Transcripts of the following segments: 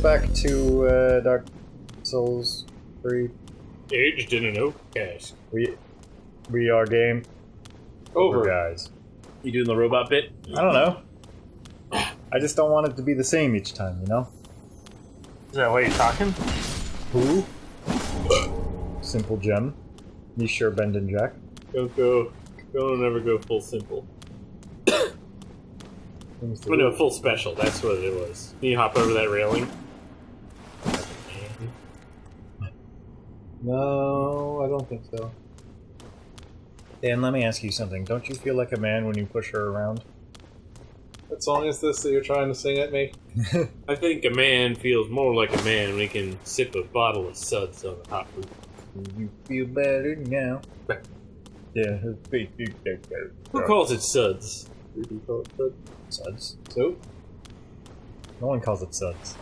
back to Dark Souls 3. Aged in an oak cask. We are game Over, guys. You doing the robot bit? I don't know. I just don't want it to be the same each time, you know? Is that why you're talking? Who? Simple Gem. You sure, Bend Jack? Don't ever go full simple. Oh no, full special, that's what it was. Can you hop over that railing? No, I don't think so. Dan, let me ask you something. Don't you feel like a man when you push her around? What song is this that you're trying to sing at me? I think a man feels more like a man when he can sip a bottle of suds on a hot roof. You feel better now. Yeah, Who calls it suds? Suds? So? No one calls it suds.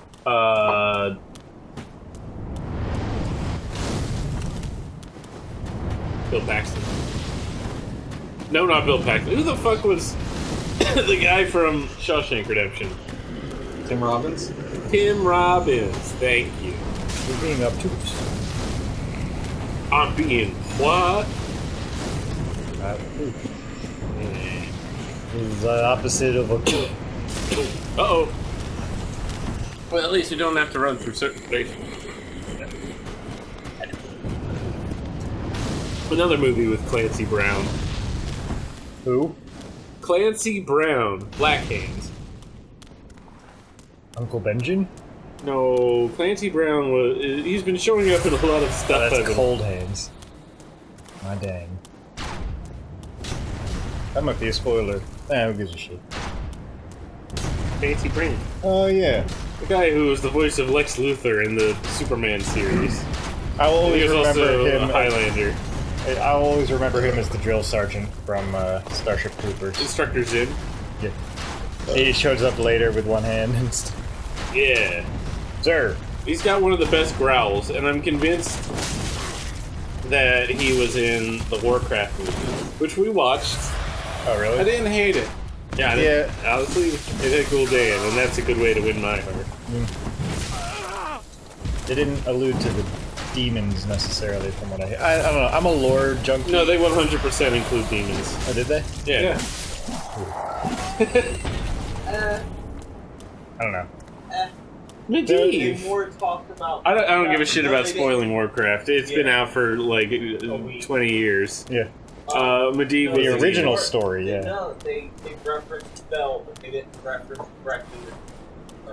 Bill Paxton. No, not Bill Paxton. Who the fuck was the guy from Shawshank Redemption? Tim Robbins? Tim Robbins. Thank you. You're being obtuse. I'm being what? This is the opposite of a good. Uh-oh. Well, at least you don't have to run through certain stations. Another movie with Clancy Brown. Who? Clancy Brown. Black Hands. Uncle Benjamin? No, Clancy Brown was... He's been showing up in a lot of stuff. That's Cold Hands. My dang. That might be a spoiler. Who gives a shit? Clancy Brown. Oh, yeah. The guy who was the voice of Lex Luthor in the Superman series. I will always He was remember also him. a Highlander. I will always remember him as the drill sergeant from Starship Troopers. Instructor Zim. Yeah. He shows up later with one hand and stuff. Yeah. Sir. He's got one of the best growls, and I'm convinced that he was in the Warcraft movie, which we watched. Oh, really? I didn't hate it. Yeah. Honestly, it had a cool day, and that's a good way to win my heart. They didn't allude to the demons necessarily, from what I don't know. I'm a lore junkie. No, they 100% include demons. Oh, did they? Yeah. I don't know. Medivh. More talked about. I don't give a shit about spoiling Warcraft. It's been out for like 20 years. Yeah. Medivh was The an original evil. story, yeah. No, they referenced Spell, but they didn't reference correctly.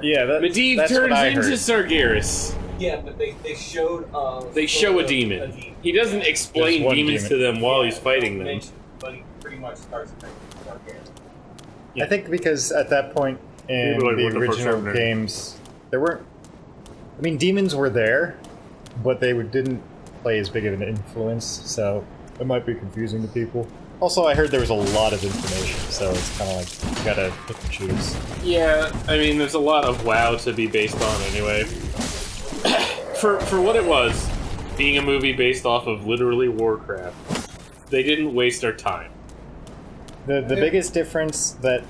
Yeah, Medivh that's what turns I into heard. Sargeras. Yeah, but they showed. They show a demon. He doesn't explain There's one demons demon. to them while he's fighting them. But he pretty much starts fighting Sargeras. I think because at that point in People are the like, what the fuck's original happening? games, there weren't. I mean, demons were there, but they didn't play as big of an influence, so it might be confusing to people. Also, I heard there was a lot of information, so it's kind of like you gotta pick and choose. Yeah, I mean, there's a lot of WoW to be based on anyway. For what it was, being a movie based off of literally Warcraft, they didn't waste our time. The biggest difference that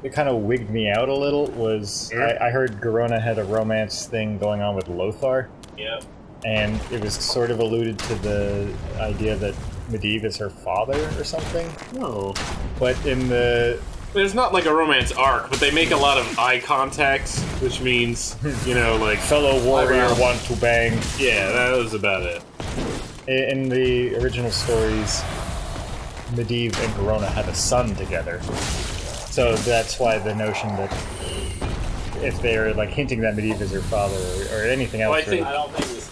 it kind of wigged me out a little was I heard Garona had a romance thing going on with Lothar. Yeah. And it was sort of alluded to the idea that Medivh is her father or something. No. But in the... There's not like a romance arc, but they make a lot of eye contact, which means, you know, like... Fellow warrior want to bang. Yeah, that was about it. In the original stories, Medivh and Garona had a son together. So that's why the notion that if they're like hinting that Medivh is her father or anything else... Well, I think- I don't think it was.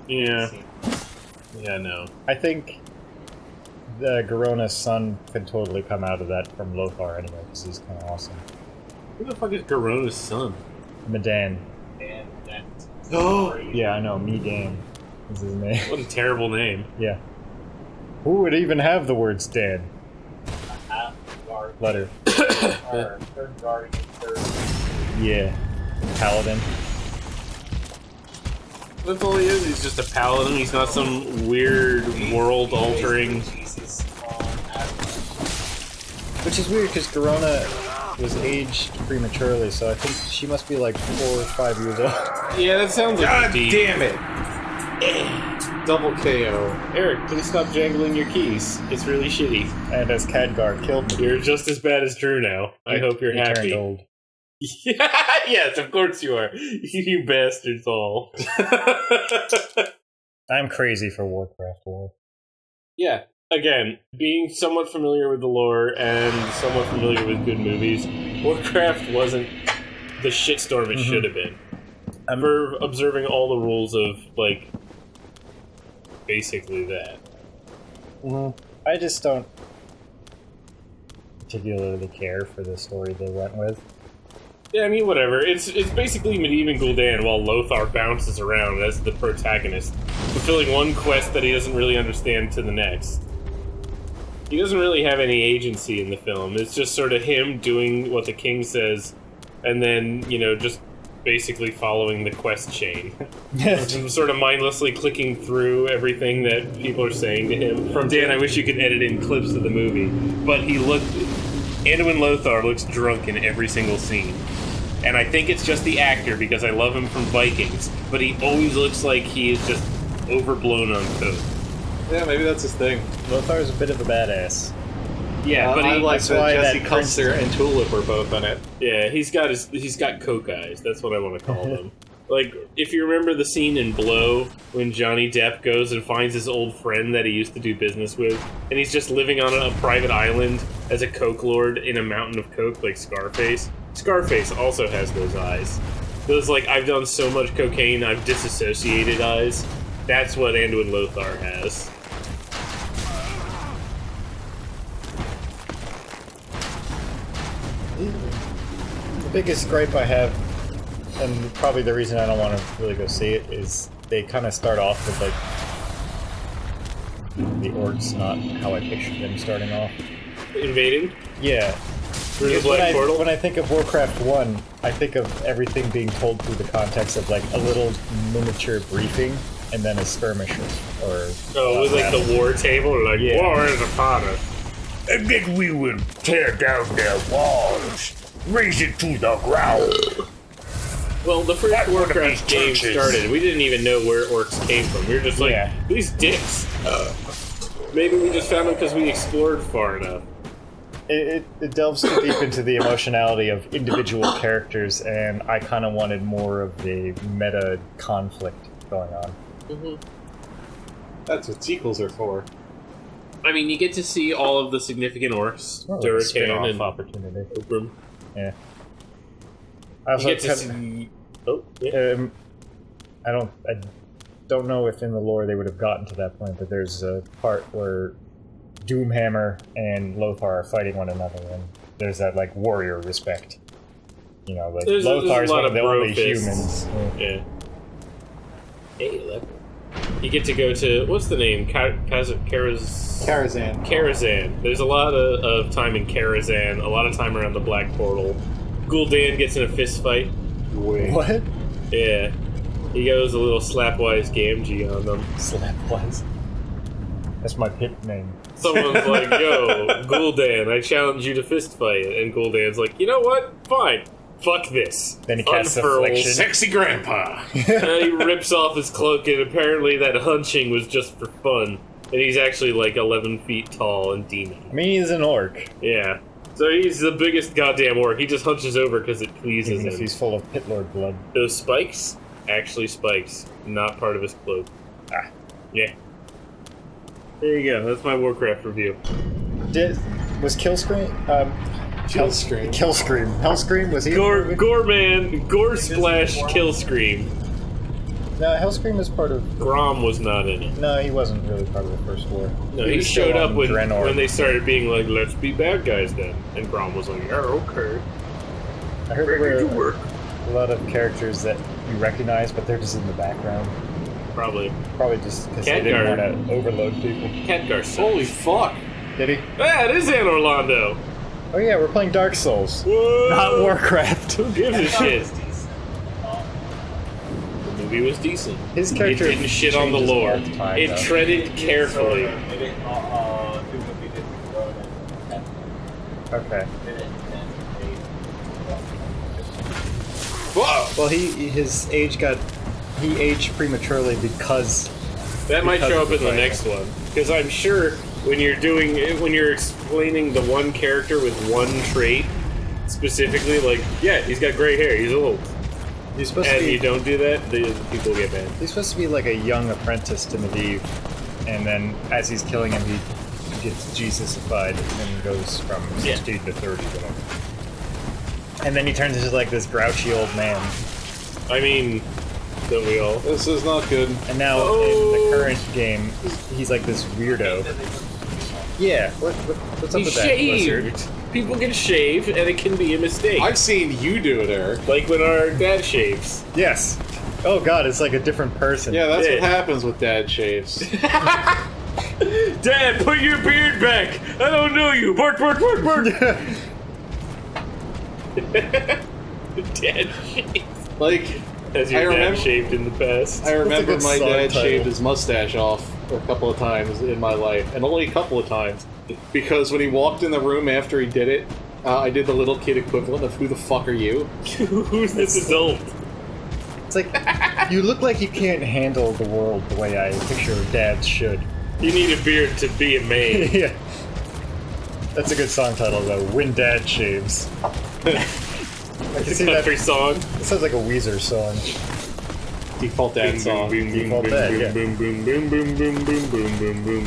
Yeah. Yeah, no. I think the Garona's son can totally come out of that from Lothar anyway, because he's kind of awesome. Who the fuck is Garona's son? Medan. And that's Oh! Yeah, I know, Medan is his name. What a terrible name. Yeah. Who would even have the word Dan? half guard. Letter. Or third guardian, third. Yeah. Paladin. That's all he is, he's just a paladin, he's not some weird world-altering... Jesus on Adam. Which is weird, because Garona was aged prematurely, so I think she must be like 4 or 5 years old. Yeah, that sounds like God a D. damn it! Double KO. Eric, please stop jangling your keys. It's really shitty. And as Khadgar killed me, You're just as bad as Drew now. I hope you're he happy. turned old. Yes, of course you are. You bastards all. I'm crazy for Warcraft War. Yeah. Again, being somewhat familiar with the lore and somewhat familiar with good movies, Warcraft wasn't the shitstorm it should have been. For observing all the rules of, like, basically that. I just don't particularly care for the story they went with. Yeah, I mean, whatever. It's basically medieval Gul'dan while Lothar bounces around as the protagonist, fulfilling one quest that he doesn't really understand to the next. He doesn't really have any agency in the film. It's just sort of him doing what the king says, and then, you know, just basically following the quest chain. Sort of mindlessly clicking through everything that people are saying to him. From Dan, I wish you could edit in clips of the movie, but Anduin Lothar looks drunk in every single scene. And I think it's just the actor, because I love him from Vikings, but he always looks like he is just overblown on coke. Yeah, maybe that's his thing. Lothar's a bit of a badass. Yeah, but I like that's that why Jesse that Custer and Tulip were both in it. yeah, he's got coke eyes. That's what I want to call them. Like, if you remember the scene in Blow when Johnny Depp goes and finds his old friend that he used to do business with, and he's just living on a private island as a coke lord in a mountain of coke like Scarface. Scarface also has those eyes. Those, like, I've done so much cocaine, I've disassociated eyes. That's what Anduin Lothar has. The biggest gripe I have, and probably the reason I don't want to really go see it, is they kind of start off with, like, the orcs not how I pictured them starting off. Invading? Yeah. Through the Because Black Portal? when I think of Warcraft 1, I think of everything being told through the context of, like, a little miniature briefing and then a skirmish or Oh, with, like, the war table? Like, Yeah. war is upon us. And then we will tear down their walls, raise it to the ground. Well, the first Like one of Warcraft these game churches. started, we didn't even know where orcs came from. We were just like, Yeah. these dicks. Maybe we just found them because we explored far enough. It delves too deep into the emotionality of individual characters, and I kind of wanted more of the meta conflict going on. That's what sequels are for. I mean, you get to see all of the significant orcs, More like a Duratan spin-off and opportunity. Oprim. Yeah. I You also get to kind see... Oh, yeah. I don't know if in the lore they would have gotten to that point, but there's a part where Doomhammer and Lothar are fighting one another, and there's that, like, warrior respect. You know, like, There's a Lothar's lot one of of the bro only fists. humans. Yeah. Hey, leopard. You get to go to... What's the name? Karazhan. Karazhan. There's a lot of time in Karazhan, a lot of time around the Black Portal. Gul'dan gets in a fist fight. Wait. What? Yeah. He goes a little slapwise Gamgee on them. Slapwise. That's my pit name. Someone's like, yo, Gul'dan, I challenge you to fist fight. And Gul'dan's like, you know what? Fine. Fuck this. Then he casts Unfurls. Affliction. Sexy Grandpa. And he rips off his cloak, and apparently that hunching was just for fun. And he's actually like 11 feet tall and demon. I mean, he's an orc, Yeah. So he's the biggest goddamn orc. He just hunches over because it pleases even if him. he's full of pit lord blood. Those spikes, actually spikes, not part of his cloak. Ah. Yeah. There you go. That's my Warcraft review. Was Killscream? Killscream. Killscream. Hellscream, was he? in the movie? Gore Splash Killscream. No, Hellscream was part of... Grom was not in it. No, he wasn't really part of the First War. No, he was still showed up on when Draenor. they started being like, let's be bad guys then. And Grom was like, yeah, okay. I heard there were a lot of characters that you recognize, but they're just in the background. Probably. Probably just because they didn't Khadgar. want to overload people. Khadgar sucks. Holy fuck. Did he? Ah, it is Anor Londo. Oh yeah, we're playing Dark Souls. Whoa. Not Warcraft. Who gives a shit? It's decent. The movie was decent. His It character didn't shit on the changes lore. all the time, It though. treaded carefully. They didn't do what we did with Ronan. Okay. They didn't intend Whoa! Well, he aged prematurely because That might Because show of up the in the fight. next one. Because I'm sure when you're explaining the one character with one trait, specifically, like, yeah, he's got gray hair, he's old. he's supposed And to you be don't do that, the people get mad. he's supposed to be like a young apprentice to Medivh, and then as he's killing him, he gets Jesusified and goes from 16 to 30, whatever. And then he turns into like this grouchy old man. I mean, don't we all? This is not good. And now in the current game, he's like this weirdo. Yeah, what's up He's with that, Blizzard? shaved! People can shave, and it can be a mistake. I've seen you do it, Eric. Like when our dad shaves. Yes. Oh god, it's like a different person. Yeah, that's Yeah. what happens with dad shaves. Dad, put your beard back! I don't know you! Bark, bark, bark, bark! Dad shaved. Like, Has your I dad remember- shaved in the past? I remember good my song dad title. shaved his mustache off a couple of times in my life, and only a couple of times. Because when he walked in the room after he did it, I did the little kid equivalent of "Who the fuck are you?" Who's this adult? It's like, you look like you can't handle the world the way I picture dads should. You need a beard to be a man. Yeah. That's a good song title, though. When Dad Shaves. I can see that. Country song. It sounds like a Weezer song. Default dad song. Default dad, yeah.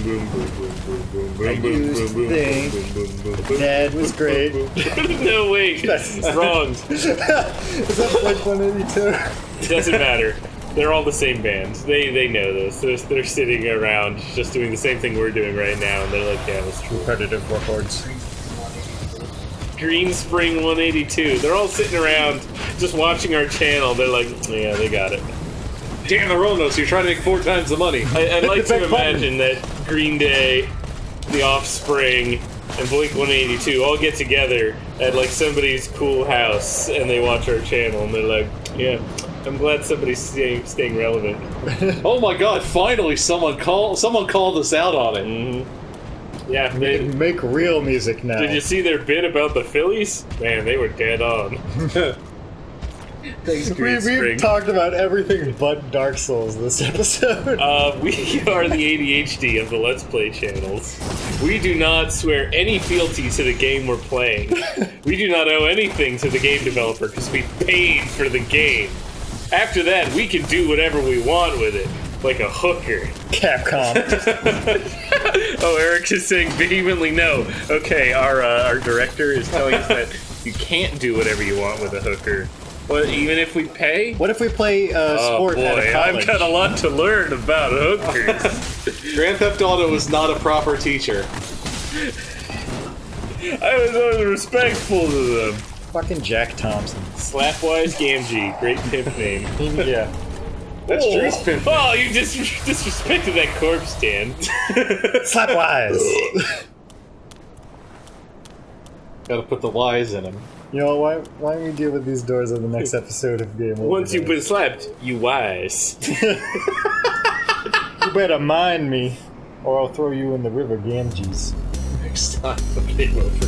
I used to think Dad was great. No, wait. That's- Wrong. Is that Blink 182? It doesn't matter. They're all the same band. They know this. They're sitting around just doing the same thing we're doing right now, and they're like, yeah, that's true. Repetitive records. Green Spring 182. They're all sitting around just watching our channel. They're like, yeah, they got it. Damn the roll notes! You're trying to make 4 times the money. I'd like the to back button. imagine that Green Day, The Offspring, and Blink 182 all get together at like somebody's cool house and they watch our channel and they're like, yeah, I'm glad somebody's staying relevant. Oh my god! Finally, someone called us out on it. Mm-hmm. Yeah, They can make real music now. did you see their bit about the Phillies? Man, they were dead on. Thanks, Green Spring. We've talked about everything but Dark Souls this episode. We are the ADHD of the Let's Play channels. We do not swear any fealty to the game we're playing. We do not owe anything to the game developer because we paid for the game. After that, we can do whatever we want with it, like a hooker. Capcom. Oh, Eric is saying vehemently no. Okay, our director is telling us that you can't do whatever you want with a hooker. But even if we pay? What if we play Oh sport at boy, a college? I've got a lot to learn about hookers. Grand Theft Auto is not a proper teacher. I was always respectful to them. Fucking Jack Thompson. Slapwise Gamgee, great pimp name. Yeah. That's Oh, Drew's pimp. Oh, you just disrespected that corpse, Dan. Slapwise. Gotta put the Y's in him. You know, why don't we deal with these doors in the next episode of Game Over? Once you've been slapped, you wise. You better mind me, or I'll throw you in the river Ganges. Next time, Game Over.